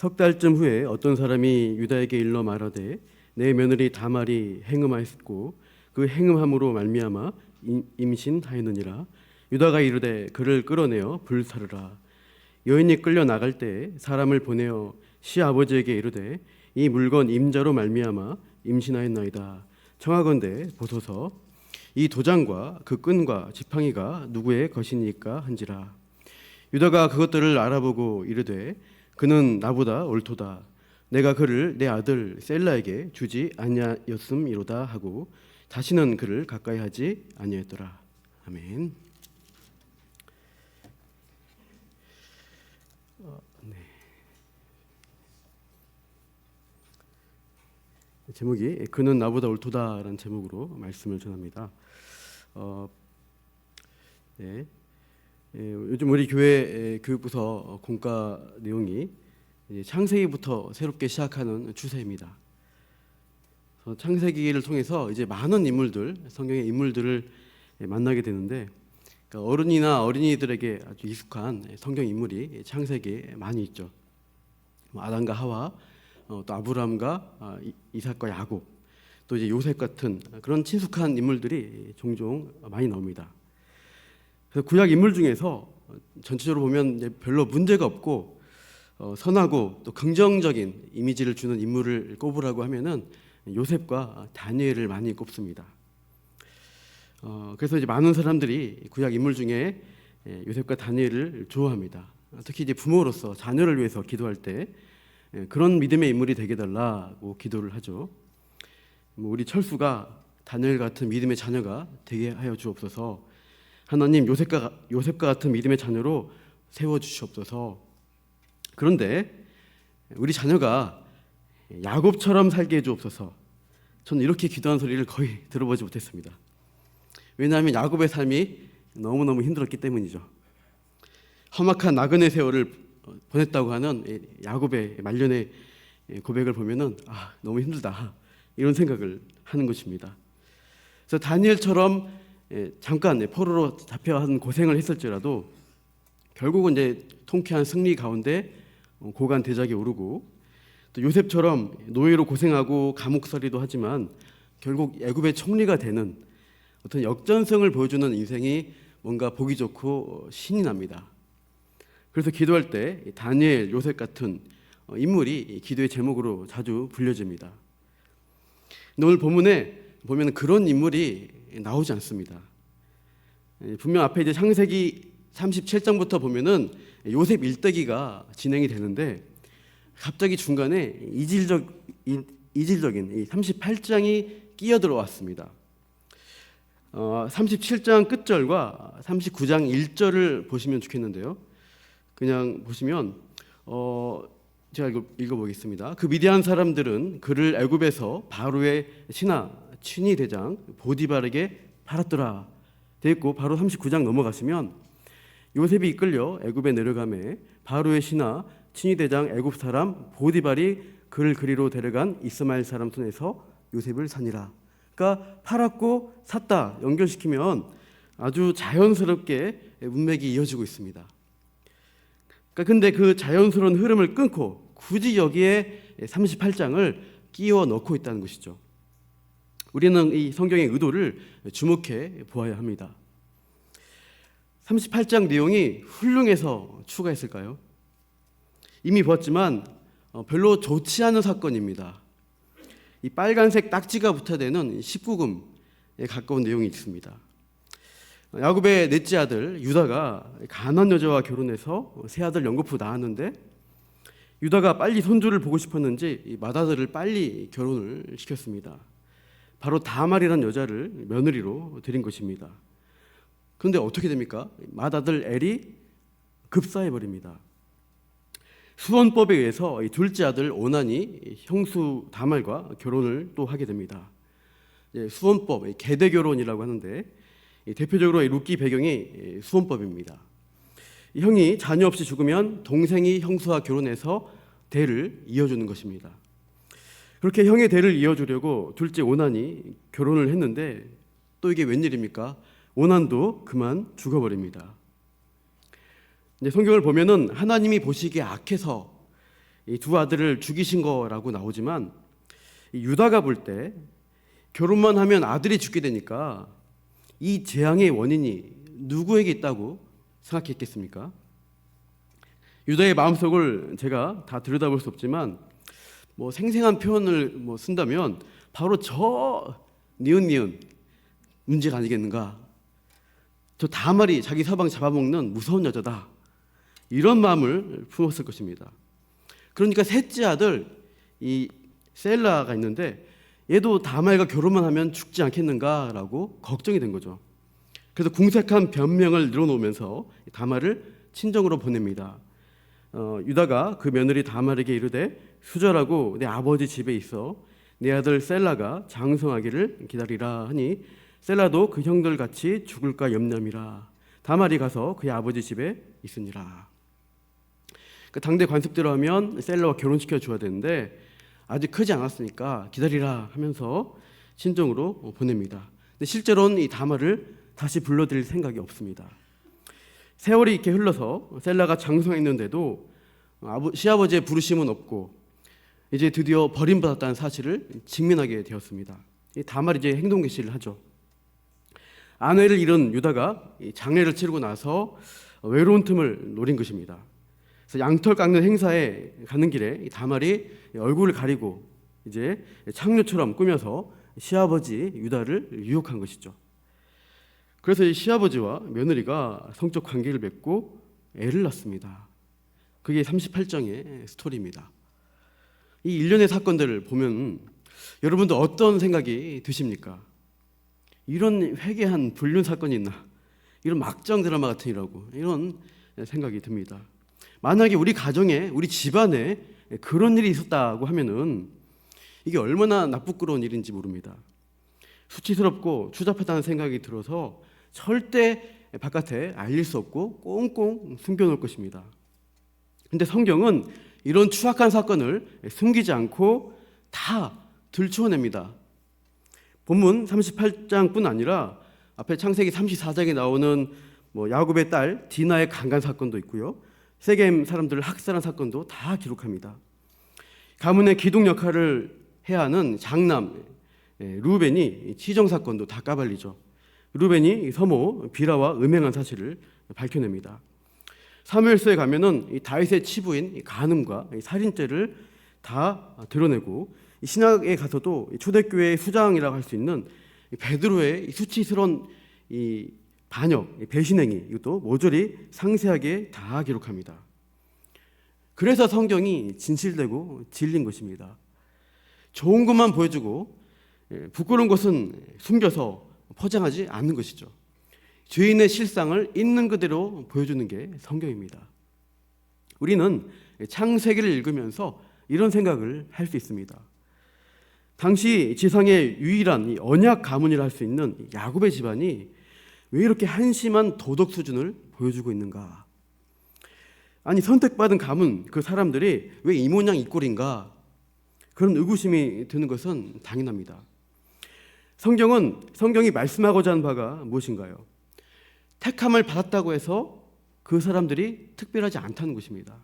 석 달쯤 후에 어떤 사람이 유다에게 일러 말하되 내 며느리 다말이 행음하였고 그 행음함으로 말미암아 임신하였느니라. 유다가 이르되 그를 끌어내어 불사르라. 여인이 끌려 나갈 때 사람을 보내어 시아버지에게 이르되 이 물건 임자로 말미암아 임신하였나이다. 청하건대 보소서 이 도장과 그 끈과 지팡이가 누구의 것이니까 한지라. 유다가 그것들을 알아보고 이르되 그는 나보다 옳도다. 내가 그를 내 아들 셀라에게 주지 아니하였음이로다 하고 다시는 그를 가까이 하지 아니하였더라. 아멘. 제목이 그는 나보다 옳도다라는 제목으로 말씀을 전합니다. 요즘 우리 교회 교육부서 공과 내용이 창세기부터 새롭게 시작하는 추세입니다. 창세기를 통해서 이제 많은 인물들, 성경의 인물들을 만나게 되는데, 그러니까 어른이나 어린이들에게 아주 익숙한 성경 인물이 창세기에 많이 있죠. 아담과 하와, 또 아브라함과 이삭과 야곱, 또 이제 요셉 같은 그런 친숙한 인물들이 종종 많이 나옵니다. 그래서 구약 인물 중에서 전체적으로 보면 이제 별로 문제가 없고 선하고 또 긍정적인 이미지를 주는 인물을 꼽으라고 하면은 요셉과 다니엘을 많이 꼽습니다. 그래서 이제 많은 사람들이 구약 인물 중에 요셉과 다니엘을 좋아합니다. 특히 이제 부모로서 자녀를 위해서 기도할 때 그런 믿음의 인물이 되게 달라고 기도를 하죠. 우리 철수가 다니엘 같은 믿음의 자녀가 되게 하여 주옵소서. 하나님 요셉과 같은 믿음의 자녀로 세워 주시옵소서. 그런데 우리 자녀가 야곱처럼 살게 해 주옵소서. 저는 이렇게 기도한 소리를 거의 들어보지 못했습니다. 왜냐하면 야곱의 삶이 너무너무 힘들었기 때문이죠. 험악한 나그네 세월을 보냈다고 하는 야곱의 말년의 고백을 보면은 너무 힘들다 이런 생각을 하는 것입니다. 그래서 다니엘처럼 잠깐 포로로 잡혀한 고생을 했을지라도 결국은 이제 통쾌한 승리 가운데 고관 대작에 오르고, 또 요셉처럼 노예로 고생하고 감옥살이도 하지만 결국 애굽의 총리가 되는 어떤 역전성을 보여주는 인생이 뭔가 보기 좋고 신이 납니다. 그래서 기도할 때 다니엘, 요셉 같은 인물이 기도의 제목으로 자주 불려집니다. 근데 오늘 본문에 보면 그런 인물이 나오지 않습니다. 분명 앞에 이제 창세기 37장부터 보면은 요셉 일대기가 진행이 되는데 갑자기 중간에 이질적인 이 38장이 끼어 들어왔습니다. 37장 끝절과 39장 1절을 보시면 좋겠는데요. 그냥 보시면 제가 읽어보겠습니다. 그 미디안 사람들은 그를 애굽에서 바로의 신하 친위 대장 보디발에게 팔았더라 되어 있고, 바로 39장 넘어가시면 요셉이 이끌려 애굽에 내려가매 바로의 신하 친위 대장 애굽 사람 보디발이 그를 그리로 데려간 이스마엘 사람 손에서 요셉을 사니라. 그러니까 팔았고 샀다 연결시키면 아주 자연스럽게 문맥이 이어지고 있습니다. 근데 그 자연스러운 흐름을 끊고 굳이 여기에 38장을 끼워 넣고 있다는 것이죠. 우리는 이 성경의 의도를 주목해 보아야 합니다. 38장 내용이 훌륭해서 추가했을까요? 이미 보았지만 별로 좋지 않은 사건입니다. 이 빨간색 딱지가 붙어야되는 19금에 가까운 내용이 있습니다. 야곱의 넷째 아들 유다가 가나안 여자와 결혼해서 새 아들 연거푸 낳았는데, 유다가 빨리 손주를 보고 싶었는지 이 맏아들을 빨리 결혼을 시켰습니다. 바로 다말이라는 여자를 며느리로 드린 것입니다. 그런데 어떻게 됩니까? 맏아들 엘이 급사해버립니다. 수원법에 의해서 이 둘째 아들 오난이 형수 다말과 결혼을 또 하게 됩니다. 수원법, 계대결혼이라고 하는데 대표적으로 룻기 배경이 수원법입니다. 형이 자녀 없이 죽으면 동생이 형수와 결혼해서 대를 이어주는 것입니다. 그렇게 형의 대를 이어주려고 둘째 오난이 결혼을 했는데 또 이게 웬일입니까? 오난도 그만 죽어버립니다. 성경을 보면은 하나님이 보시기에 악해서 이 두 아들을 죽이신 거라고 나오지만 이 유다가 볼 때 결혼만 하면 아들이 죽게 되니까 이 재앙의 원인이 누구에게 있다고 생각했겠습니까? 유다의 마음속을 제가 다 들여다볼 수 없지만 생생한 표현을 쓴다면 바로 저 니은니은 문제가 아니겠는가? 저 다말이 자기 서방 잡아먹는 무서운 여자다. 이런 마음을 품었을 것입니다. 그러니까 셋째 아들 이 셀라가 있는데 얘도 다말과 결혼만 하면 죽지 않겠는가라고 걱정이 된 거죠. 그래서 궁색한 변명을 늘어놓으면서 다말을 친정으로 보냅니다. 유다가 그 며느리 다말에게 이르되 수절하고 내 아버지 집에 있어 내 아들 셀라가 장성하기를 기다리라 하니 셀라도 그 형들 같이 죽을까 염려미라. 다말이 가서 그의 아버지 집에 있으니라. 그 당대 관습대로 하면 셀라와 결혼시켜 줘야 되는데 아직 크지 않았으니까 기다리라 하면서 친정으로 보냅니다. 근데 실제로는 이 다말을 다시 불러들일 생각이 없습니다. 세월이 이렇게 흘러서 셀라가 장성했는데도 시아버지의 부르심은 없고 이제 드디어 버림받았다는 사실을 직면하게 되었습니다. 다말이 이제 행동 개시를 하죠. 아내를 잃은 유다가 장례를 치르고 나서 외로운 틈을 노린 것입니다. 그래서 양털 깎는 행사에 가는 길에 다말이 얼굴을 가리고 이제 창녀처럼 꾸며서 시아버지 유다를 유혹한 것이죠. 그래서 이 시아버지와 며느리가 성적 관계를 맺고 애를 낳습니다. 그게 38장의 스토리입니다. 이 일련의 사건들을 보면 여러분도 어떤 생각이 드십니까? 이런 회개한 불륜 사건이 있나? 이런 막장 드라마 같으니라고 이런 생각이 듭니다. 만약에 우리 가정에 우리 집안에 그런 일이 있었다고 하면은 이게 얼마나 나쁘끄러운 일인지 모릅니다. 수치스럽고 추잡하다는 생각이 들어서 절대 바깥에 알릴 수 없고 꽁꽁 숨겨놓을 것입니다. 근데 성경은 이런 추악한 사건을 숨기지 않고 다 들추어냅니다. 본문 38장뿐 아니라 앞에 창세기 34장에 나오는 야곱의 딸 디나의 강간 사건도 있고요. 세겜 사람들을 학살한 사건도 다 기록합니다. 가문의 기둥 역할을 해야 하는 장남 르우벤이 치정 사건도 다 까발리죠. 르우벤이 서모 비라와 음행한 사실을 밝혀냅니다. 사무엘서에 가면은 이 다윗의 치부인 간음과 살인죄를 다 드러내고 신약에 가서도 초대교회의 수장이라고 할 수 있는 베드로의 수치스러운 이 반역, 배신행위 이것도 모조리 상세하게 다 기록합니다. 그래서 성경이 진실되고 진리인 것입니다. 좋은 것만 보여주고 부끄러운 것은 숨겨서 포장하지 않는 것이죠. 죄인의 실상을 있는 그대로 보여주는 게 성경입니다. 우리는 창세기를 읽으면서 이런 생각을 할 수 있습니다. 당시 지상의 유일한 이 언약 가문이라 할 수 있는 야곱의 집안이 왜 이렇게 한심한 도덕 수준을 보여주고 있는가? 아니 선택받은 가문 그 사람들이 왜 이 모양 이 꼴인가? 그런 의구심이 드는 것은 당연합니다. 성경이 말씀하고자 하는 바가 무엇인가요? 택함을 받았다고 해서 그 사람들이 특별하지 않다는 것입니다.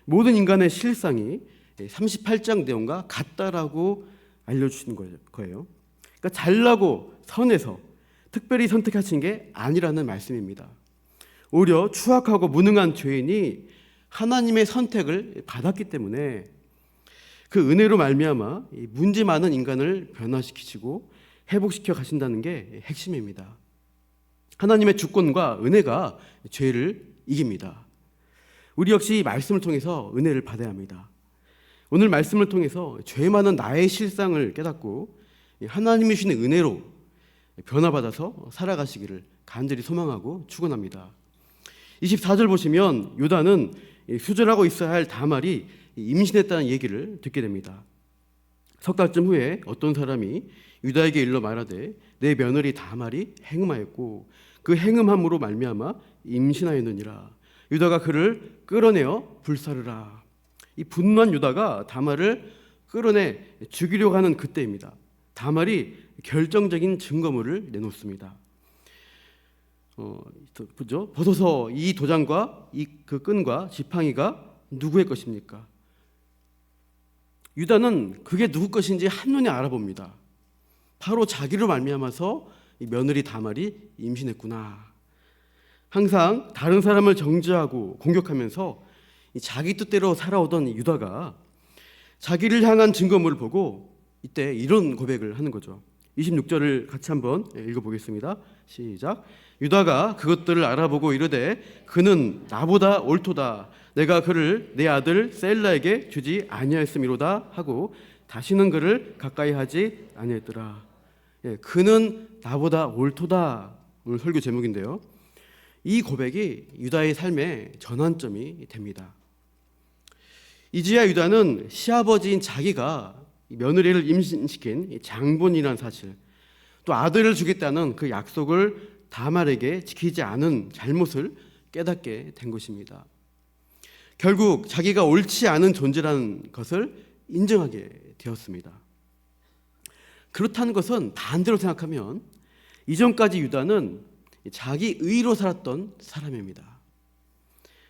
모든 인간의 실상이 38장 내용과 같다라고 알려주시는 거예요. 그러니까 잘나고 선해서 특별히 선택하신 게 아니라는 말씀입니다. 오히려 추악하고 무능한 죄인이 하나님의 선택을 받았기 때문에 그 은혜로 말미암아 문제 많은 인간을 변화시키시고 회복시켜 가신다는 게 핵심입니다. 하나님의 주권과 은혜가 죄를 이깁니다. 우리 역시 이 말씀을 통해서 은혜를 받아야 합니다. 오늘 말씀을 통해서 죄 많은 나의 실상을 깨닫고 하나님이 주시는 은혜로 변화받아서 살아가시기를 간절히 소망하고 축원합니다. 24절 보시면 유다는 수절하고 있어야 할 다말이 임신했다는 얘기를 듣게 됩니다. 석 달쯤 후에 어떤 사람이 유다에게 일러 말하되 내 며느리 다말이 행음하였고 그 행음함으로 말미암아 임신하였느니라. 유다가 그를 끌어내어 불사르라. 이 분노한 유다가 다말을 끌어내 죽이려고 하는 그때입니다. 다말이 결정적인 증거물을 내놓습니다. 보죠. 벗어서 이 도장과 그 끈과 지팡이가 누구의 것입니까? 유다는 그게 누구 것인지 한눈에 알아봅니다. 바로 자기로 말미암아서 이 며느리 다말이 임신했구나. 항상 다른 사람을 정죄하고 공격하면서 자기 뜻대로 살아오던 유다가 자기를 향한 증거물을 보고 이때 이런 고백을 하는 거죠. 26절을 같이 한번 읽어보겠습니다. 시작. 유다가 그것들을 알아보고 이르되 그는 나보다 옳도다. 내가 그를 내 아들 셀라에게 주지 아니하였음이로다 하고 다시는 그를 가까이 하지 아니했더라. 그는 나보다 옳도다. 오늘 설교 제목인데요. 이 고백이 유다의 삶의 전환점이 됩니다. 이제야 유다는 시아버지인 자기가 며느리를 임신시킨 장본이라는 사실, 또 아들을 주겠다는 그 약속을 다말에게 지키지 않은 잘못을 깨닫게 된 것입니다. 결국 자기가 옳지 않은 존재라는 것을 인정하게 되었습니다. 그렇다는 것은 반대로 생각하면 이전까지 유다는 자기 의로 살았던 사람입니다.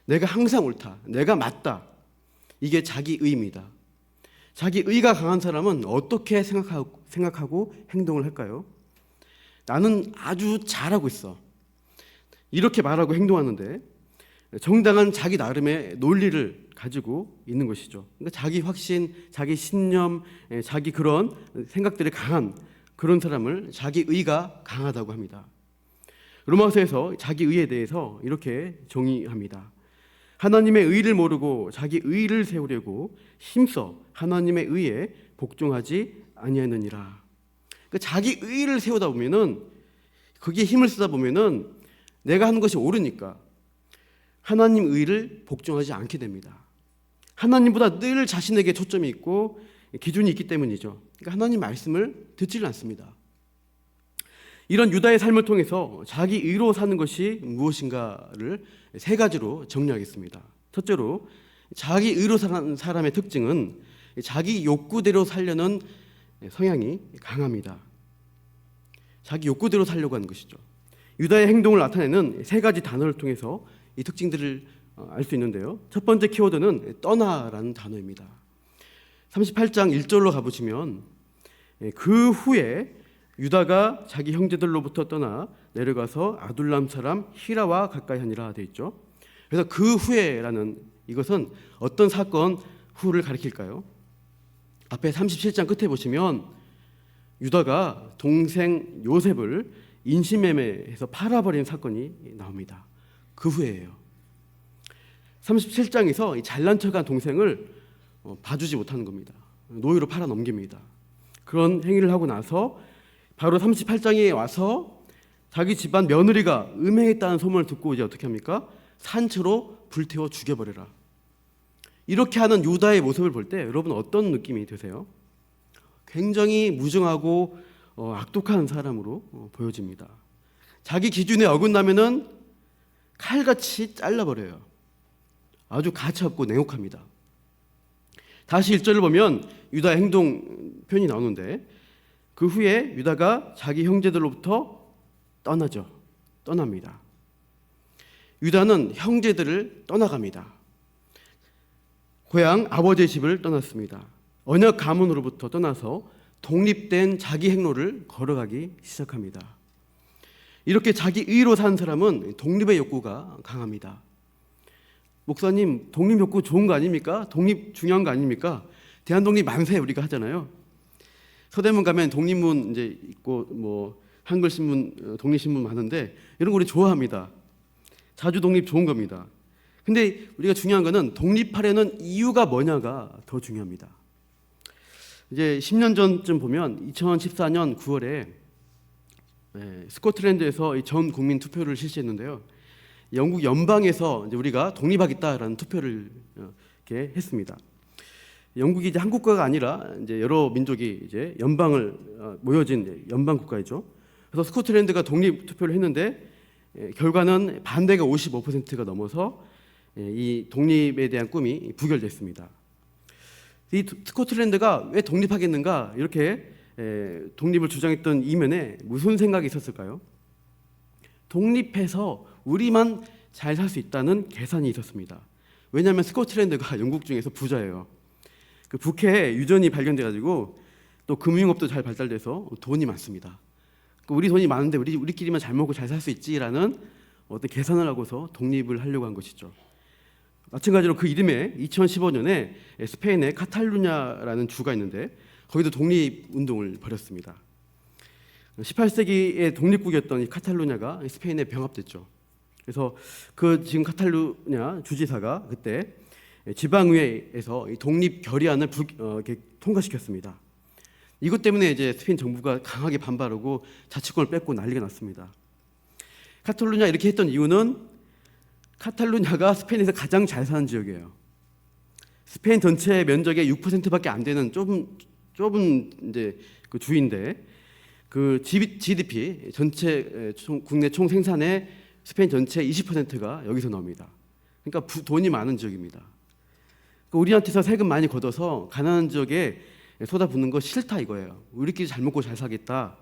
내가 항상 옳다, 내가 맞다, 이게 자기 의입니다. 자기 의가 강한 사람은 어떻게 생각하고 행동을 할까요? 나는 아주 잘하고 있어, 이렇게 말하고 행동하는데 정당한 자기 나름의 논리를 가지고 있는 것이죠. 그러니까 자기 확신, 자기 신념, 자기 그런 생각들이 강한 그런 사람을 자기 의가 강하다고 합니다. 로마서에서 자기 의에 대해서 이렇게 정의합니다. 하나님의 의를 모르고 자기 의를 세우려고 힘써 하나님의 의에 복종하지 아니하느니라. 그러니까 자기 의를 세우다 보면은, 거기에 힘을 쓰다 보면은 내가 하는 것이 옳으니까 하나님 의를 복종하지 않게 됩니다. 하나님보다 늘 자신에게 초점이 있고 기준이 있기 때문이죠. 그러니까 하나님 말씀을 듣지를 않습니다. 이런 유다의 삶을 통해서 자기 의로 사는 것이 무엇인가를 세 가지로 정리하겠습니다. 첫째로, 자기 의로 사는 사람의 특징은 자기 욕구대로 살려는 성향이 강합니다. 자기 욕구대로 살려고 하는 것이죠. 유다의 행동을 나타내는 세 가지 단어를 통해서 이 특징들을 알 수 있는데요. 첫 번째 키워드는 떠나라는 단어입니다. 38장 1절로 가보시면 그 후에 유다가 자기 형제들로부터 떠나 내려가서 아둘람 사람 히라와 가까이 하니라 되어 있죠. 그래서 그 후에라는 이것은 어떤 사건 후를 가리킬까요? 앞에 37장 끝에 보시면 유다가 동생 요셉을 인신매매해서 팔아버린 사건이 나옵니다. 그 후에예요. 37장에서 이 잘난 척한 동생을 봐주지 못하는 겁니다. 노예로 팔아 넘깁니다. 그런 행위를 하고 나서 바로 38장에 와서 자기 집안 며느리가 음행했다는 소문을 듣고 이제 어떻게 합니까? 산채로 불태워 죽여버려라. 이렇게 하는 유다의 모습을 볼 때 여러분 어떤 느낌이 드세요? 굉장히 무정하고 악독한 사람으로 보여집니다. 자기 기준에 어긋나면은 칼같이 잘라버려요. 아주 가차없고 냉혹합니다. 다시 1절을 보면 유다의 행동 표현이 나오는데 그 후에 유다가 자기 형제들로부터 떠납니다. 유다는 형제들을 떠나갑니다. 고향 아버지의 집을 떠났습니다. 언약 가문으로부터 떠나서 독립된 자기 행로를 걸어가기 시작합니다. 이렇게 자기 의로 사는 사람은 독립의 욕구가 강합니다. 목사님, 독립 욕구 좋은 거 아닙니까? 독립 중요한 거 아닙니까? 대한독립 만세 우리가 하잖아요. 서대문 가면 독립문 이제 있고 뭐 한글신문, 독립신문 많은데 이런 거 우리 좋아합니다. 자주 독립 좋은 겁니다. 근데 우리가 중요한 거는 독립하려는 이유가 뭐냐가 더 중요합니다. 이제 10년 전쯤 보면 2014년 9월에 스코틀랜드에서 전 국민 투표를 실시했는데요. 영국 연방에서 이제 우리가 독립하겠다라는 투표를 이렇게 했습니다. 영국이 이제 한국가가 아니라 이제 여러 민족이 이제 연방을 모여진 연방 국가이죠. 그래서 스코틀랜드가 독립 투표를 했는데 결과는 반대가 55%가 넘어서 이 독립에 대한 꿈이 부결됐습니다. 이 스코틀랜드가 왜 독립하겠는가 이렇게 독립을 주장했던 이면에 무슨 생각이 있었을까요? 독립해서 우리만 잘 살 수 있다는 계산이 있었습니다. 왜냐하면 스코틀랜드가 영국 중에서 부자예요. 그 북해에 유전이 발견돼 가지고 또 금융업도 잘 발달돼서 돈이 많습니다. 우리 돈이 많은데 우리끼리만 잘 먹고 잘 살 수 있지라는 어떤 계산을 하고서 독립을 하려고 한 것이죠. 마찬가지로 그 이듬해 2015년에 스페인의 카탈루냐라는 주가 있는데 거기도 독립 운동을 벌였습니다. 18세기의 독립국이었던 이 카탈루냐가 스페인에 병합됐죠. 그래서 그 지금 카탈루냐 주지사가 그때 지방의회에서 독립 결의안을 이렇게 통과시켰습니다. 이것 때문에 이제 스페인 정부가 강하게 반발하고 자치권을 뺏고 난리가 났습니다. 카탈루냐 이렇게 했던 이유는 카탈루냐가 스페인에서 가장 잘 사는 지역이에요. 스페인 전체 면적의 6%밖에 안 되는 좁은 이제 그 주인데 그 GDP 전체 국내 총 생산의 스페인 전체 20%가 여기서 나옵니다. 그러니까 돈이 많은 지역입니다. 그러니까 우리한테서 세금 많이 걷어서 가난한 지역에 쏟아붓는 거 싫다 이거예요. 우리끼리 잘 먹고 잘 살겠다.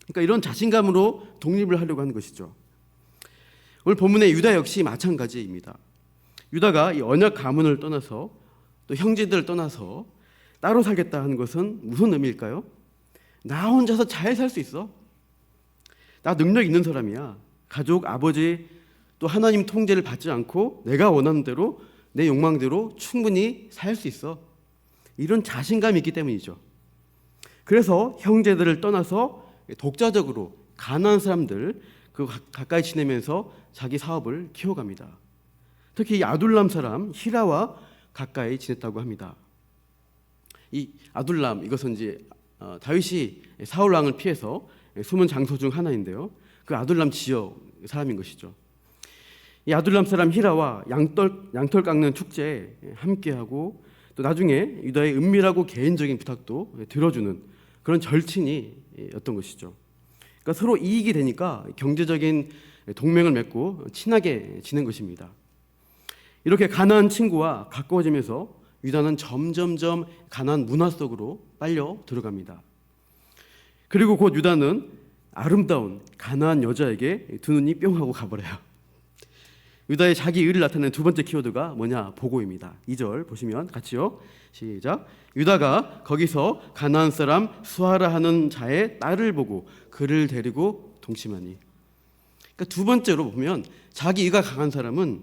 그러니까 이런 자신감으로 독립을 하려고 하는 것이죠. 오늘 본문의 유다 역시 마찬가지입니다. 유다가 이 언약 가문을 떠나서 또 형제들을 떠나서 따로 살겠다 하는 것은 무슨 의미일까요? 나 혼자서 잘 살 수 있어. 나 능력 있는 사람이야. 가족, 아버지 또 하나님 통제를 받지 않고 내가 원하는 대로 내 욕망대로 충분히 살 수 있어. 이런 자신감이 있기 때문이죠. 그래서 형제들을 떠나서 독자적으로 가난한 사람들 그 가까이 지내면서 자기 사업을 키워갑니다. 특히 이 아둘람 사람 히라와 가까이 지냈다고 합니다. 이 아둘람 이것은 이제 다윗이 사울 왕을 피해서 숨은 장소 중 하나인데요. 그 아둘람 지역 사람인 것이죠. 이 아둘람 사람 히라와 양털 깎는 축제에 함께하고 또 나중에 유다의 은밀하고 개인적인 부탁도 들어주는 그런 절친이었던 것이죠. 그러니까 서로 이익이 되니까 경제적인 동맹을 맺고 친하게 지낸 것입니다. 이렇게 가나안 친구와 가까워지면서 유다는 점점점 가나안 문화 속으로 빨려 들어갑니다. 그리고 곧 유다는 아름다운 가나안 여자에게 두 눈이 뿅 하고 가버려요. 유다의 자기 의를 나타내는 두 번째 키워드가 뭐냐? 보고입니다. 2절 보시면 같이요. 시작. 유다가 거기서 가나안 사람 수아라 하는 자의 딸을 보고 그를 데리고 동침하니. 그러니까 두 번째로 보면 자기 의가 강한 사람은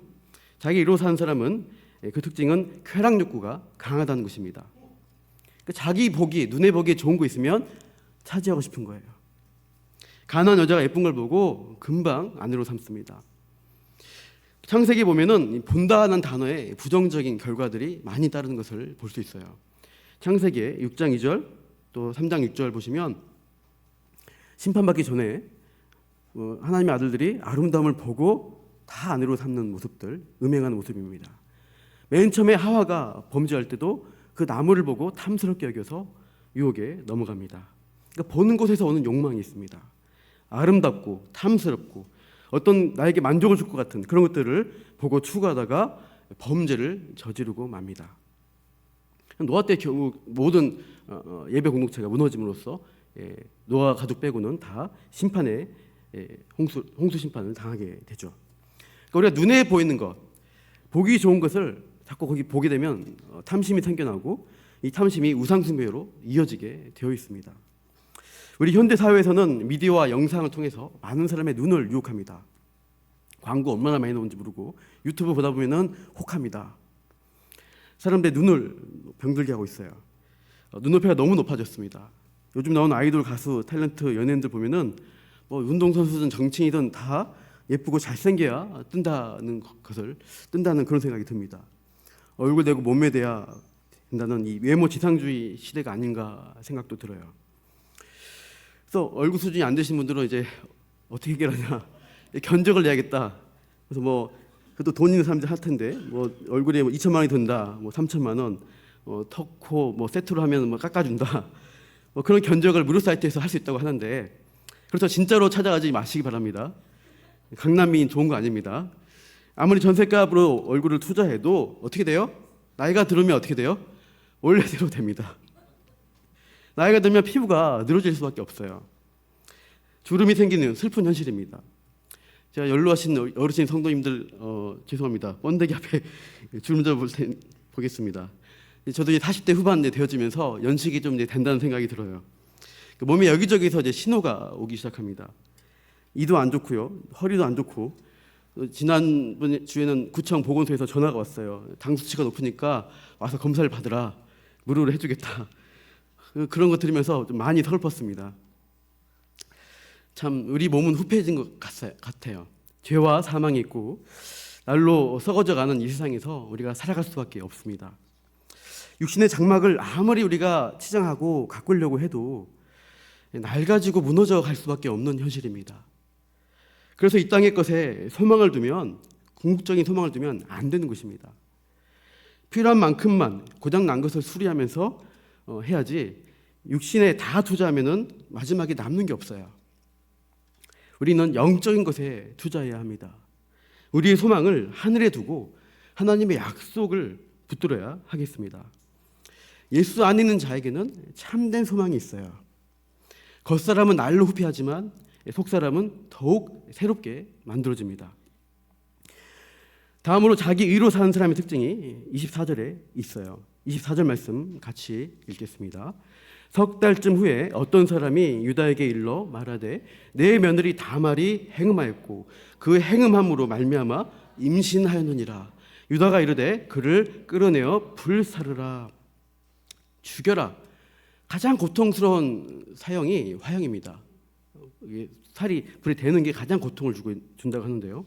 자기 의로 사는 사람은 그 특징은 쾌락 욕구가 강하다는 것입니다. 그러니까 자기 보기 눈에 보기에 좋은 거 있으면 차지하고 싶은 거예요. 가나안 여자가 예쁜 걸 보고 금방 아내로 삼습니다. 창세기 보면은 본다는 단어에 부정적인 결과들이 많이 따르는 것을 볼 수 있어요. 창세기 6장 2절 또 3장 6절 보시면 심판받기 전에 하나님의 아들들이 아름다움을 보고 다 아내로 삼는 모습들, 음행하는 모습입니다. 맨 처음에 하와가 범죄할 때도 그 나무를 보고 탐스럽게 여겨서 유혹에 넘어갑니다. 그러니까 보는 곳에서 오는 욕망이 있습니다. 아름답고 탐스럽고 어떤 나에게 만족을 줄 것 같은 그런 것들을 보고 추구하다가 범죄를 저지르고 맙니다. 노아 때 결국 모든 예배 공동체가 무너짐으로써 노아 가족 빼고는 다 심판에 홍수 심판을 당하게 되죠. 그러니까 우리가 눈에 보이는 것, 보기 좋은 것을 자꾸 거기 보게 되면 탐심이 생겨나고 이 탐심이 우상숭배로 이어지게 되어 있습니다. 우리 현대 사회에서는 미디어와 영상을 통해서 많은 사람의 눈을 유혹합니다. 광고 얼마나 많이 나오는지 모르고 유튜브 보다 보면은 혹합니다. 사람들의 눈을 병들게 하고 있어요. 눈높이가 너무 높아졌습니다. 요즘 나오는 아이돌, 가수, 탤런트, 연예인들 보면은 뭐 운동선수든 정치인이든 다 예쁘고 잘생겨야 뜬다는 그런 생각이 듭니다. 얼굴 대고 몸매 대야 된다는 이 외모 지상주의 시대가 아닌가 생각도 들어요. 그래서 얼굴 수준이 안 되신 분들은 이제 어떻게 해결하냐, 견적을 내야겠다. 그래서 뭐 그래도 돈 있는 사람들 할 텐데 뭐 얼굴에 뭐 2천만 원이 든다, 뭐 3천만 원, 턱, 코 뭐 세트로 하면 뭐 깎아준다. 뭐 그런 견적을 무료 사이트에서 할 수 있다고 하는데 그래서 진짜로 찾아가지 마시기 바랍니다. 강남이 좋은 거 아닙니다. 아무리 전셋값으로 얼굴을 투자해도 어떻게 돼요? 나이가 들으면 어떻게 돼요? 원래대로 됩니다. 나이가 들면 피부가 늘어질 수밖에 없어요. 주름이 생기는 슬픈 현실입니다. 제가 연로하신 어르신 성도님들 죄송합니다. 번데기 앞에 주름 좀 보겠습니다. 저도 이제 40대 후반 되어지면서 연식이 좀 이제 된다는 생각이 들어요. 몸에 여기저기서 이제 신호가 오기 시작합니다. 이도 안 좋고요, 허리도 안 좋고. 지난번 주에는 구청 보건소에서 전화가 왔어요. 당 수치가 높으니까 와서 검사를 받으라, 무료로 해주겠다. 그런 거 들으면서 좀 많이 서글펐습니다. 참 우리 몸은 후패해진 것 같아요. 죄와 사망이 있고 날로 썩어져가는 이 세상에서 우리가 살아갈 수밖에 없습니다. 육신의 장막을 아무리 우리가 치장하고 가꾸려고 해도 낡아지고 무너져 갈 수밖에 없는 현실입니다. 그래서 이 땅의 것에 소망을 두면, 궁극적인 소망을 두면 안 되는 것입니다. 필요한 만큼만 고장 난 것을 수리하면서 해야지, 육신에 다 투자하면은 마지막에 남는 게 없어요. 우리는 영적인 것에 투자해야 합니다. 우리의 소망을 하늘에 두고 하나님의 약속을 붙들어야 하겠습니다. 예수 안 있는 자에게는 참된 소망이 있어요. 겉사람은 날로 후피하지만 속사람은 더욱 새롭게 만들어집니다. 다음으로 자기 의로 사는 사람의 특징이 24절에 있어요. 24절 말씀 같이 읽겠습니다. 석 달쯤 후에 어떤 사람이 유다에게 일러 말하되 내 며느리 다말이 행음하였고 그 행음함으로 말미암아 임신하였느니라. 유다가 이르되 그를 끌어내어 불사르라. 죽여라. 가장 고통스러운 사형이 화형입니다. 살이 불에 대는 게 가장 고통을 준다고 하는데요.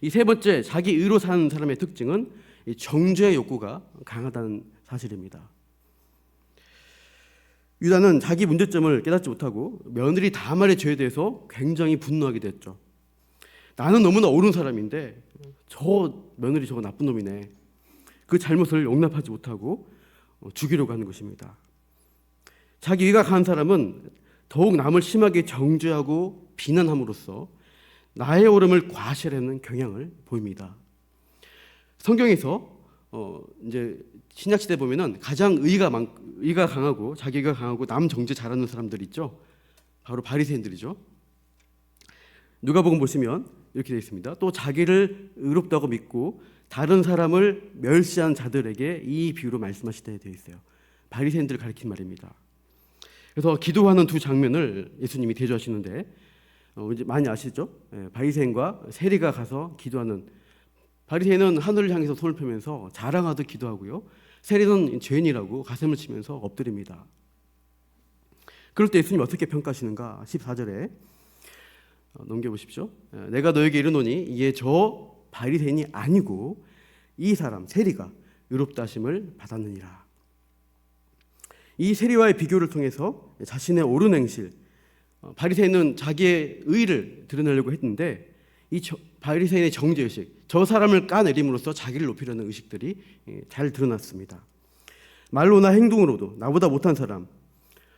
이 세 번째, 자기 의로 사는 사람의 특징은 정죄의 욕구가 강하다는 사실입니다. 유다는 자기 문제점을 깨닫지 못하고 며느리 다말의 죄에 대해서 굉장히 분노하게 됐죠. 나는 너무나 옳은 사람인데 저 며느리 저거 나쁜 놈이네. 그 잘못을 용납하지 못하고 죽이려고 하는 것입니다. 자기 의가 강한 사람은 더욱 남을 심하게 정죄하고 비난함으로써 나의 옳음을 과시하려는 경향을 보입니다. 성경에서 이제 신약 시대 보면은 가장 의가 강하고 자기가 강하고 남 정죄 잘하는 사람들 있죠. 바로 바리새인들이죠. 누가복음 보시면 이렇게 되어 있습니다. 또 자기를 의롭다고 믿고 다른 사람을 멸시한 자들에게 이 비유로 말씀하시되 되어 있어요. 바리새인들을 가리킨 말입니다. 그래서 기도하는 두 장면을 예수님이 대조하시는데 이제 많이 아시죠? 바리새인과 세리가 가서 기도하는, 바리새인은 하늘을 향해서 손을 펴면서 자랑하듯 기도하고요. 세리는 죄인이라고 가슴을 치면서 엎드립니다. 그럴 때 예수님 어떻게 평가하시는가? 14절에 넘겨보십시오. 내가 너에게 이르노니 이에 저 바리새인이 아니고 이 사람 세리가 의롭다 하심을 받았느니라. 이 세리와의 비교를 통해서 자신의 옳은 행실, 바리새인은 자기의 의를 드러내려고 했는데 이 바리새인의 정죄의식, 저 사람을 까내림으로써 자기를 높이려는 의식들이 잘 드러났습니다. 말로나 행동으로도 나보다 못한 사람,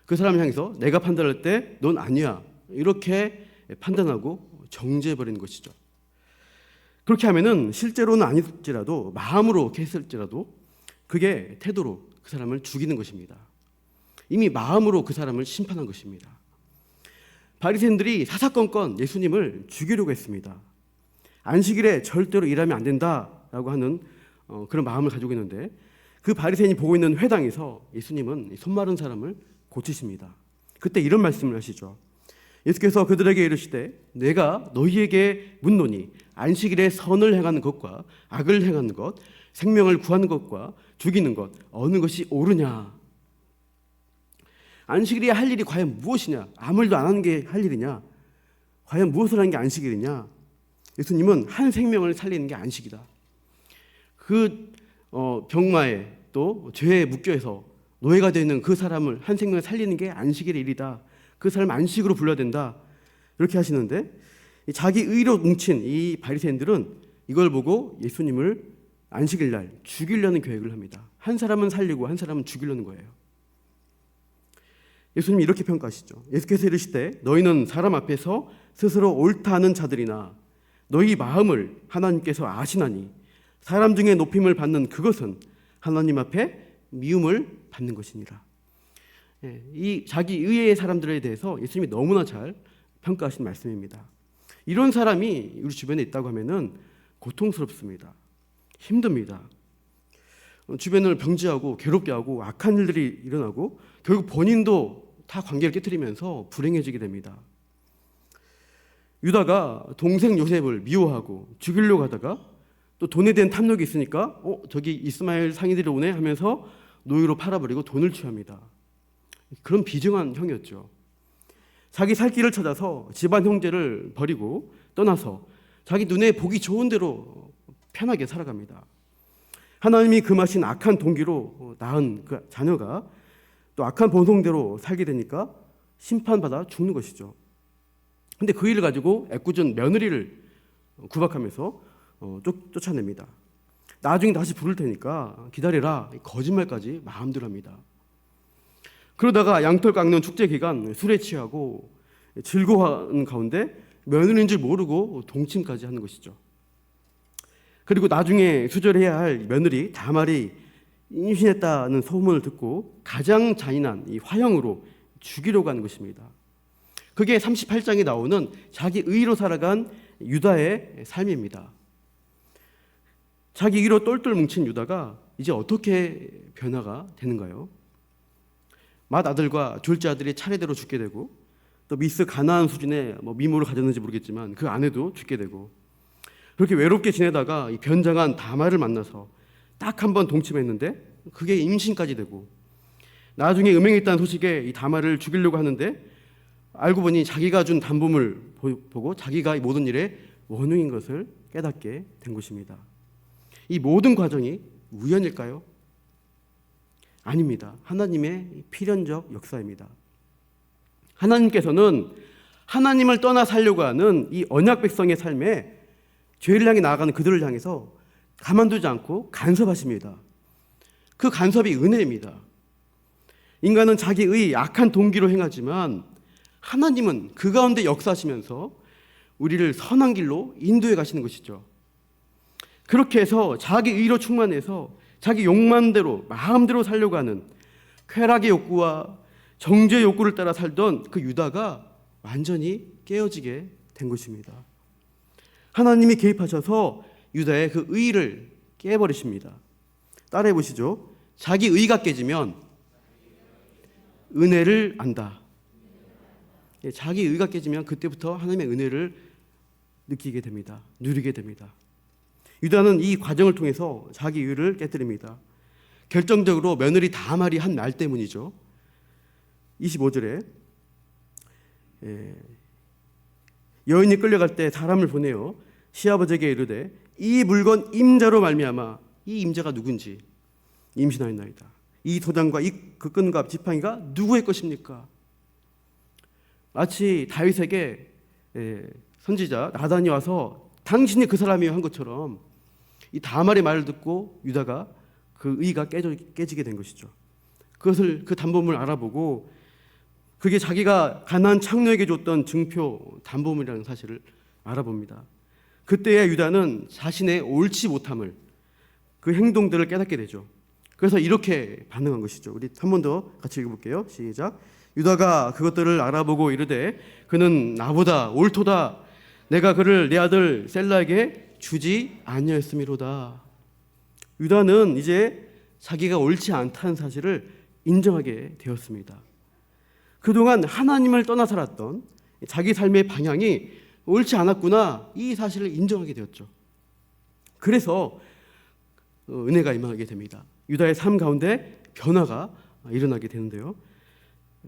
그 사람을 향해서 내가 판단할 때 넌 아니야 이렇게 판단하고 정죄해버리는 것이죠. 그렇게 하면은 실제로는 아닐지라도 마음으로 그렇게 했을지라도 그게 태도로 그 사람을 죽이는 것입니다. 이미 마음으로 그 사람을 심판한 것입니다. 바리새인들이 사사건건 예수님을 죽이려고 했습니다. 안식일에 절대로 일하면 안 된다라고 하는 그런 마음을 가지고 있는데 그 바리새인이 보고 있는 회당에서 예수님은 손 마른 사람을 고치십니다. 그때 이런 말씀을 하시죠. 예수께서 그들에게 이르시되 내가 너희에게 묻노니 안식일에 선을 행하는 것과 악을 행하는 것, 생명을 구하는 것과 죽이는 것 어느 것이 옳으냐. 안식일에 할 일이 과연 무엇이냐? 아무 일도 안 하는 게 할 일이냐? 과연 무엇을 하는 게 안식일이냐? 예수님은 한 생명을 살리는 게 안식이다. 그 병마에 또 죄에 묶여서 노예가 되는 그 사람을 한 생명을 살리는 게 안식일의 일이다. 그 사람 안식으로 불러야 된다. 이렇게 하시는데 자기 의로 뭉친 이 바리새인들은 이걸 보고 예수님을 안식일 날 죽이려는 계획을 합니다. 한 사람은 살리고 한 사람은 죽이려는 거예요. 예수님이 이렇게 평가하시죠. 예수께서 이르시되 너희는 사람 앞에서 스스로 옳다 하는 자들이나 너희 마음을 하나님께서 아시나니 사람 중에 높임을 받는 그것은 하나님 앞에 미움을 받는 것이니라. 이 자기 의의 사람들에 대해서 예수님이 너무나 잘 평가하신 말씀입니다. 이런 사람이 우리 주변에 있다고 하면은 고통스럽습니다. 힘듭니다. 주변을 병지하고 괴롭게 하고 악한 일들이 일어나고 결국 본인도 다 관계를 깨뜨리면서 불행해지게 됩니다. 유다가 동생 요셉을 미워하고 죽이려고 하다가 또 돈에 대한 탐욕이 있으니까 저기 이스마엘 상인들이 오네 하면서 노예로 팔아버리고 돈을 취합니다. 그런 비정한 형이었죠. 자기 살 길을 찾아서 집안 형제를 버리고 떠나서 자기 눈에 보기 좋은 대로 편하게 살아갑니다. 하나님이 금하신 악한 동기로 낳은 그 자녀가 또 악한 본성대로 살게 되니까 심판받아 죽는 것이죠. 근데 그 일을 가지고 애꿎은 며느리를 구박하면서 쫓아냅니다. 나중에 다시 부를 테니까 기다리라, 거짓말까지 마음대로 합니다. 그러다가 양털 깎는 축제 기간 술에 취하고 즐거워하는 가운데 며느리인 줄 모르고 동침까지 하는 것이죠. 그리고 나중에 수절해야 할 며느리 다말이 임신했다는 소문을 듣고 가장 잔인한 이 화형으로 죽이려고 하는 것입니다. 그게 38장에 나오는 자기 의로 살아간 유다의 삶입니다. 자기 의로 똘똘 뭉친 유다가 이제 어떻게 변화가 되는가요? 맏아들과 둘째 아들이 차례대로 죽게 되고 또 미스 가나안 수준의 미모를 가졌는지 모르겠지만 그 아내도 죽게 되고 그렇게 외롭게 지내다가 이 변장한 다말을 만나서 딱 한 번 동침했는데 그게 임신까지 되고 나중에 음행했다는 소식에 이 다말을 죽이려고 하는데 알고 보니 자기가 준 담보물 보고 자기가 이 모든 일의 원흉인 것을 깨닫게 된 것입니다. 이 모든 과정이 우연일까요? 아닙니다. 하나님의 필연적 역사입니다. 하나님께서는 하나님을 떠나 살려고 하는 이 언약 백성의 삶에 죄를 향해 나아가는 그들을 향해서 가만두지 않고 간섭하십니다. 그 간섭이 은혜입니다. 인간은 자기의 악한 동기로 행하지만 하나님은 그 가운데 역사하시면서 우리를 선한 길로 인도해 가시는 것이죠. 그렇게 해서 자기 의로 충만해서 자기 욕망대로 마음대로 살려고 하는 쾌락의 욕구와 정죄의 욕구를 따라 살던 그 유다가 완전히 깨어지게 된 것입니다. 하나님이 개입하셔서 유다의 그 의를 깨버리십니다. 따라해 보시죠. 자기 의가 깨지면 은혜를 안다. 자기 의가 깨지면 그때부터 하나님의 은혜를 느끼게 됩니다. 누리게 됩니다. 유다는 이 과정을 통해서 자기 의를 깨뜨립니다. 결정적으로 며느리 다말이 한 말 때문이죠. 25절에 여인이 끌려갈 때 사람을 보내어 시아버지에게 이르되 이 물건 임자로 말미암아 이 임자가 누군지 임신하였나이다. 이 도장과 그 끈과 지팡이가 누구의 것입니까? 마치 다윗에게 선지자 나단이 와서 당신이 그 사람이요 한 것처럼 이 다말의 말을 듣고 유다가 그 의가 깨지게 된 것이죠. 그것을 그 담보물을 알아보고 그게 자기가 가나안 창녀에게 줬던 증표 담보물이라는 사실을 알아봅니다. 그때야 유다는 자신의 옳지 못함을 그 행동들을 깨닫게 되죠. 그래서 이렇게 반응한 것이죠. 우리 한 번 더 같이 읽어볼게요. 시작. 유다가 그것들을 알아보고 이르되 그는 나보다 옳도다. 내가 그를 내 아들 셀라에게 주지 아니하였음이로다. 유다는 이제 자기가 옳지 않다는 사실을 인정하게 되었습니다. 그동안 하나님을 떠나 살았던 자기 삶의 방향이 옳지 않았구나, 이 사실을 인정하게 되었죠. 그래서 은혜가 임하게 됩니다. 유다의 삶 가운데 변화가 일어나게 되는데요.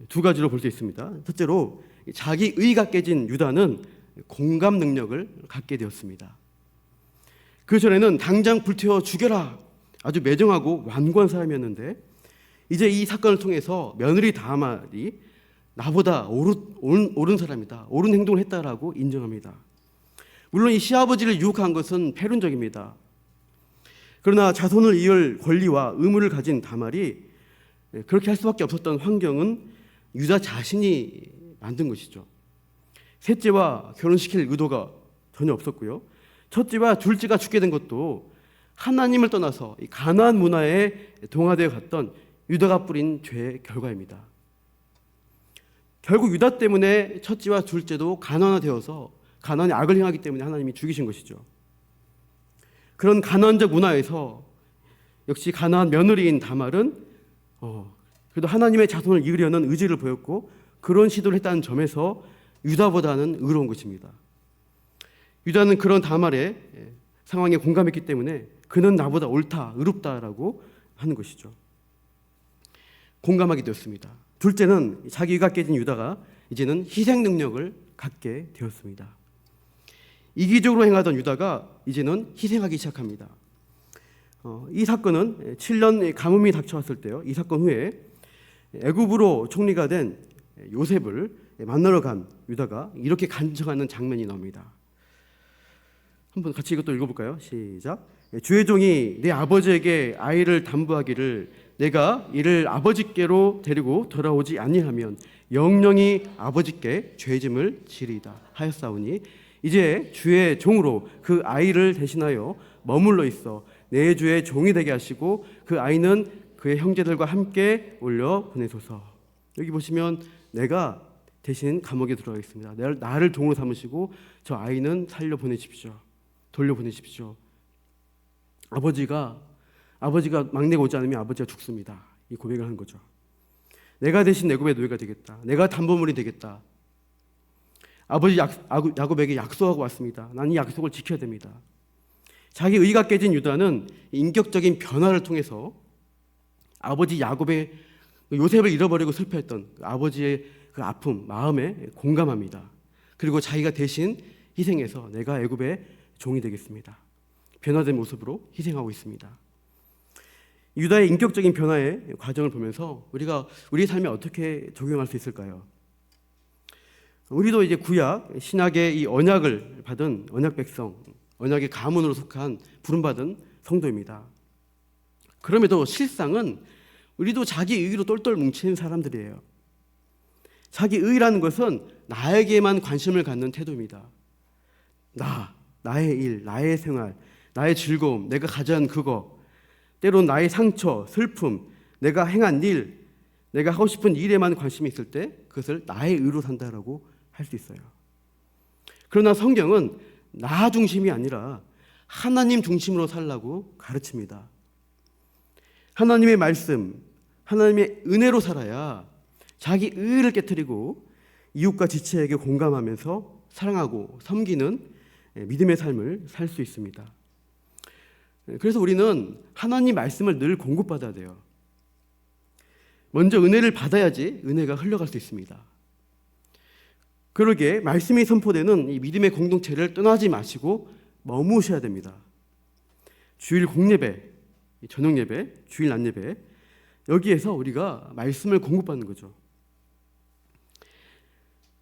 두 가지로 볼 수 있습니다. 첫째로 자기 의가 깨진 유다는 공감 능력을 갖게 되었습니다. 그 전에는 당장 불태워 죽여라, 아주 매정하고 완고한 사람이었는데 이제 이 사건을 통해서 며느리 다말이 나보다 옳은 사람이다, 옳은 행동을 했다라고 인정합니다. 물론 이 시아버지를 유혹한 것은 패륜적입니다. 그러나 자손을 이을 권리와 의무를 가진 다말이 그렇게 할 수밖에 없었던 환경은 유다 자신이 만든 것이죠. 셋째와 결혼시킬 의도가 전혀 없었고요. 첫째와 둘째가 죽게 된 것도 하나님을 떠나서 이 가나안 문화에 동화되어 갔던 유다가 뿌린 죄의 결과입니다. 결국 유다 때문에 첫째와 둘째도 가난화되어서 가나안의 악을 행하기 때문에 하나님이 죽이신 것이죠. 그런 가나안적 문화에서 역시 가나안 며느리인 다말은 그래도 하나님의 자손을 이으려는 의지를 보였고 그런 시도를 했다는 점에서 유다보다는 의로운 것입니다. 유다는 그런 다말의 상황에 공감했기 때문에 그는 나보다 옳다, 의롭다라고 하는 것이죠. 공감하게 되었습니다. 둘째는 자기 의가 깨진 유다가 이제는 희생 능력을 갖게 되었습니다. 이기적으로 행하던 유다가 이제는 희생하기 시작합니다. 이 사건은 7년 가뭄이 닥쳐왔을 때요. 이 사건 후에 애굽으로 총리가 된 요셉을 만나러 간 유다가 이렇게 간청하는 장면이 나옵니다. 한번 같이 이것도 읽어볼까요? 시작. 주의 종이 내 아버지에게 아이를 담보하기를 내가 이를 아버지께로 데리고 돌아오지 아니하면 영영이 아버지께 죄짐을 지리이다 하였사오니 이제 주의 종으로 그 아이를 대신하여 머물러 있어 내 주의 종이 되게 하시고 그 아이는 그의 형제들과 함께 올려 보내소서. 여기 보시면 내가 대신 감옥에 들어가겠습니다. 나를 종으로 삼으시고 저 아이는 살려 보내십시오. 돌려 보내십시오. 아버지가 막내가 오지 않으면 아버지가 죽습니다. 이 고백을 하는 거죠. 내가 대신 애굽의 노예가 되겠다. 내가 담보물이 되겠다. 아버지 야곱에게 약속하고 왔습니다. 나는 이 약속을 지켜야 됩니다. 자기 의가 깨진 유다는 인격적인 변화를 통해서 아버지 야곱의 요셉을 잃어버리고 슬퍼했던 아버지의 그 아픔, 마음에 공감합니다. 그리고 자기가 대신 희생해서 내가 애굽의 종이 되겠습니다. 변화된 모습으로 희생하고 있습니다. 유다의 인격적인 변화의 과정을 보면서 우리가 우리의 삶에 어떻게 적용할 수 있을까요? 우리도 이제 구약 신약의 이 언약을 받은 언약 백성, 언약의 가문으로 속한 부름받은 성도입니다. 그럼에도 실상은 우리도 자기 의로 똘똘 뭉친 사람들이에요. 자기 의라는 것은 나에게만 관심을 갖는 태도입니다. 나의 일, 나의 생활, 나의 즐거움, 내가 가져간 그거, 때론 나의 상처, 슬픔, 내가 행한 일, 내가 하고 싶은 일에만 관심이 있을 때 그것을 나의 의로 산다라고 할 수 있어요. 그러나 성경은 나 중심이 아니라 하나님 중심으로 살라고 가르칩니다. 하나님의 말씀, 하나님의 은혜로 살아야 자기 의를 깨트리고 이웃과 지체에게 공감하면서 사랑하고 섬기는 믿음의 삶을 살 수 있습니다. 그래서 우리는 하나님 말씀을 늘 공급받아야 돼요. 먼저 은혜를 받아야지 은혜가 흘러갈 수 있습니다. 그러기에 말씀이 선포되는 이 믿음의 공동체를 떠나지 마시고 머무셔야 됩니다. 주일 공예배, 저녁 예배, 주일 낮 예배, 여기에서 우리가 말씀을 공급받는 거죠.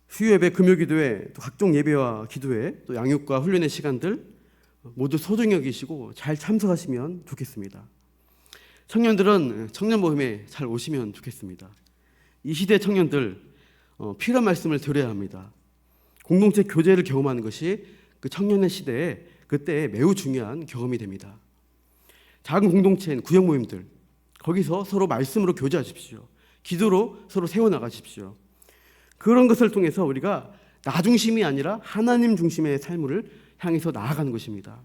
수요예배, 금요기도회, 또 각종 예배와 기도회, 또 양육과 훈련의 시간들 모두 소중히 여기시고 잘 참석하시면 좋겠습니다. 청년들은 청년 모임에 잘 오시면 좋겠습니다. 이 시대 청년들 필요한 말씀을 들어야 합니다. 공동체 교제를 경험하는 것이 그 청년의 시대에 그때 매우 중요한 경험이 됩니다. 작은 공동체인 구역 모임들, 거기서 서로 말씀으로 교제하십시오. 기도로 서로 세워나가십시오. 그런 것을 통해서 우리가 나 중심이 아니라 하나님 중심의 삶을 향해서 나아가는 것입니다.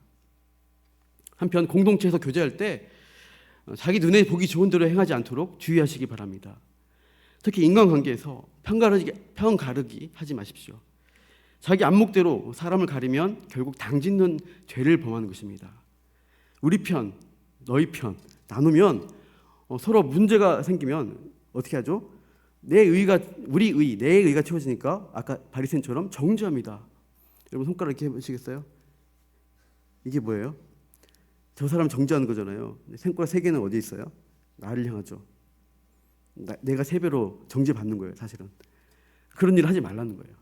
한편 공동체에서 교제할 때 자기 눈에 보기 좋은 대로 행하지 않도록 주의하시기 바랍니다. 특히 인간관계에서 편 가르기 하지 마십시오. 자기 안목대로 사람을 가리면 결국 당짓는 죄를 범하는 것입니다. 우리 편, 너희 편 나누면 서로 문제가 생기면 어떻게 하죠? 내 의가 채워지니까 아까 바리새인처럼 정죄합니다. 여러분 손가락 이렇게 해보시겠어요? 이게 뭐예요? 저 사람 정죄하는 거잖아요. 손가락 3개는 어디 있어요? 나를 향하죠. 내가 3배로 정죄받는 거예요. 사실은 그런 일을 하지 말라는 거예요.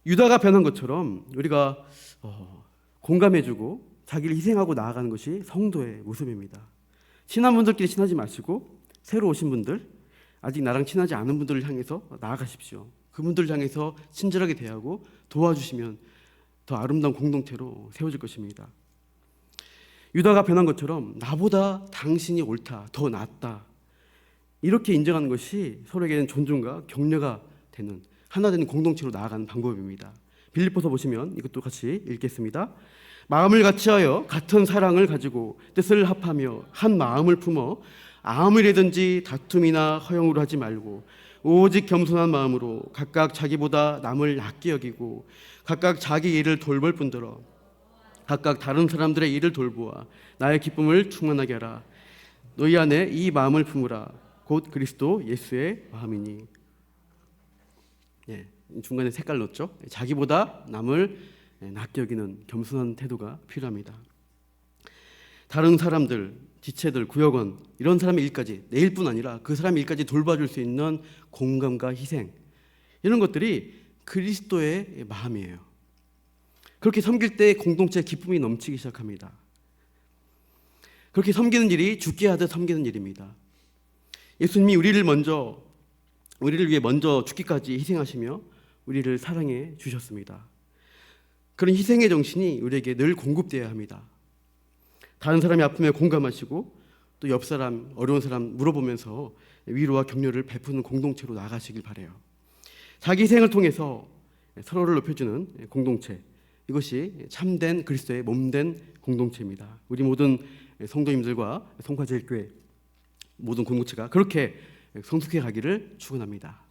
유다가 변한 것처럼 우리가 공감해주고 자기를 희생하고 나아가는 것이 성도의 모습입니다. 친한 분들끼리 친하지 마시고 새로 오신 분들, 아직 나랑 친하지 않은 분들을 향해서 나아가십시오. 그분들을 향해서 친절하게 대하고 도와주시면 더 아름다운 공동체로 세워질 것입니다. 유다가 변한 것처럼 나보다 당신이 옳다, 더 낫다, 이렇게 인정하는 것이 서로에게는 존중과 격려가 되는 하나 되는 공동체로 나아가는 방법입니다. 빌립보서 보시면 이것도 같이 읽겠습니다. 마음을 같이하여 같은 사랑을 가지고 뜻을 합하며 한 마음을 품어 아무 일이든지 다툼이나 허용으로 하지 말고 오직 겸손한 마음으로 각각 자기보다 남을 낫게 여기고 각각 자기 일을 돌볼 뿐더러 각각 다른 사람들의 일을 돌보아 나의 기쁨을 충만하게 하라. 너희 안에 이 마음을 품으라. 곧 그리스도 예수의 마음이니. 예, 중간에 색깔 넣었죠. 자기보다 남을 낫게 여기는 겸손한 태도가 필요합니다. 다른 사람들, 지체들, 구역원 이런 사람의 일까지 내 일뿐 아니라 그 사람의 일까지 돌봐줄 수 있는 공감과 희생, 이런 것들이 그리스도의 마음이에요. 그렇게 섬길 때 공동체 기쁨이 넘치기 시작합니다. 그렇게 섬기는 일이 죽게 하듯 섬기는 일입니다. 예수님이 우리를 위해 먼저 죽기까지 희생하시며 우리를 사랑해 주셨습니다. 그런 희생의 정신이 우리에게 늘 공급되어야 합니다. 다른 사람이 아픔에 공감하시고 또 옆 사람, 어려운 사람 물어보면서 위로와 격려를 베푸는 공동체로 나가시길 바라요. 자기 희생을 통해서 서로를 높여주는 공동체, 이것이 참된 그리스도의 몸된 공동체입니다. 우리 모든 성도님들과 성화제일교회 모든 공동체가 그렇게 성숙해 가기를 축원합니다.